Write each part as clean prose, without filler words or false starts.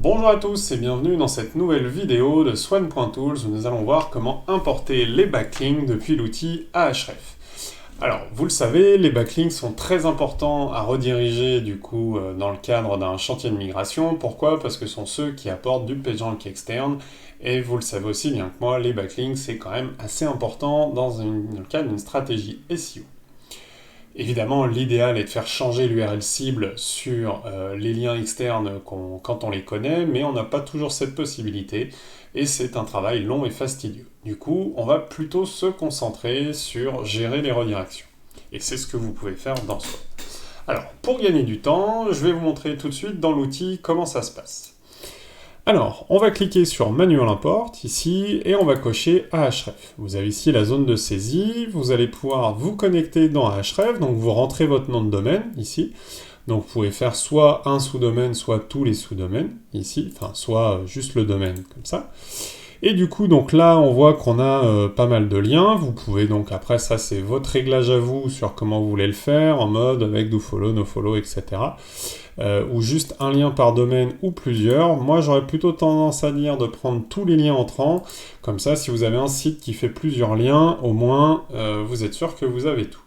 Bonjour à tous et bienvenue dans cette nouvelle vidéo de Swan.tools où nous allons voir comment importer les backlinks depuis l'outil Ahref. Alors, vous le savez, les backlinks sont très importants à rediriger du coup dans le cadre d'un chantier de migration. Pourquoi? Parce que ce sont ceux qui apportent du PageRank externe et vous le savez aussi bien que moi, les backlinks c'est quand même assez important dans le cadre d'une stratégie SEO. Évidemment, l'idéal est de faire changer l'URL cible sur les liens externes quand on les connaît, mais on n'a pas toujours cette possibilité, et c'est un travail long et fastidieux. Du coup, on va plutôt se concentrer sur gérer les redirections. Et c'est ce que vous pouvez faire dans Swan. Alors, pour gagner du temps, je vais vous montrer tout de suite dans l'outil comment ça se passe. Alors, on va cliquer sur Manuel Import, ici, et on va cocher Ahref. Vous avez ici la zone de saisie, vous allez pouvoir vous connecter dans Ahref, donc vous rentrez votre nom de domaine, ici. Donc vous pouvez faire soit un sous-domaine, soit tous les sous-domaines, ici, enfin, soit juste le domaine, comme ça. Et du coup, donc là, on voit qu'on a pas mal de liens. Vous pouvez donc, après ça, c'est votre réglage à vous sur comment vous voulez le faire, en mode avec dofollow, nofollow, etc. Ou juste un lien par domaine ou plusieurs. Moi, j'aurais plutôt tendance à dire de prendre tous les liens entrants. Comme ça, si vous avez un site qui fait plusieurs liens, au moins, vous êtes sûr que vous avez tout.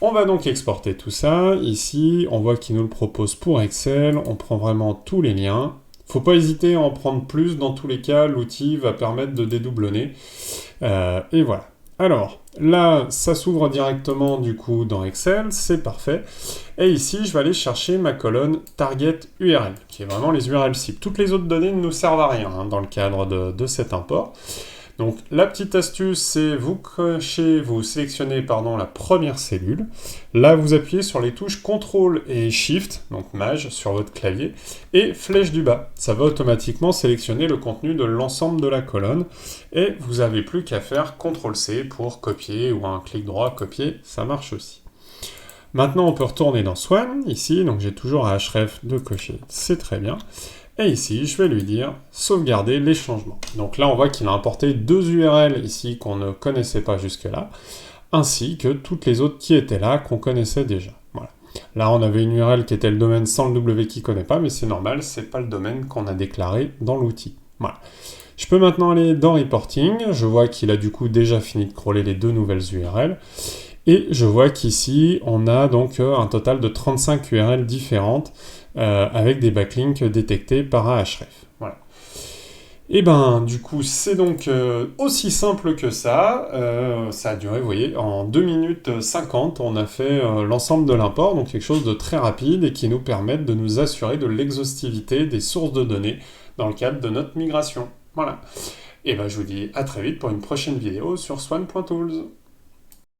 On va donc exporter tout ça. Ici, on voit qu'il nous le propose pour Excel. On prend vraiment tous les liens. Faut pas hésiter à en prendre plus, dans tous les cas, l'outil va permettre de dédoublonner. Et voilà. Alors, là, ça s'ouvre directement du coup dans Excel, c'est parfait. Et ici, je vais aller chercher ma colonne Target URL, qui est vraiment les URL cibles. Toutes les autres données ne nous servent à rien dans le cadre de cet import. Donc la petite astuce, c'est vous sélectionnez la première cellule. Là, vous appuyez sur les touches CTRL et SHIFT, donc Maj, sur votre clavier, et flèche du bas. Ça va automatiquement sélectionner le contenu de l'ensemble de la colonne. Et vous n'avez plus qu'à faire CTRL-C pour copier, ou un clic droit, copier, ça marche aussi. Maintenant, on peut retourner dans Swan, ici, donc j'ai toujours un href de cocher, c'est très bien. Et ici, je vais lui dire sauvegarder les changements. Donc là, on voit qu'il a importé deux URL ici qu'on ne connaissait pas jusque-là, ainsi que toutes les autres qui étaient là, qu'on connaissait déjà. Voilà. Là, on avait une URL qui était le domaine sans le W qui ne connaît pas, mais c'est normal, c'est pas le domaine qu'on a déclaré dans l'outil. Voilà. Je peux maintenant aller dans Reporting. Je vois qu'il a du coup déjà fini de crawler les deux nouvelles URL. Et je vois qu'ici, on a donc un total de 35 URL différentes avec des backlinks détectés par Ahref. Voilà. Et ben, du coup, c'est donc aussi simple que ça. Ça a duré, vous voyez, en 2 minutes 50, on a fait l'ensemble de l'import, donc quelque chose de très rapide et qui nous permet de nous assurer de l'exhaustivité des sources de données dans le cadre de notre migration. Voilà. Et ben, je vous dis à très vite pour une prochaine vidéo sur Swan.tools.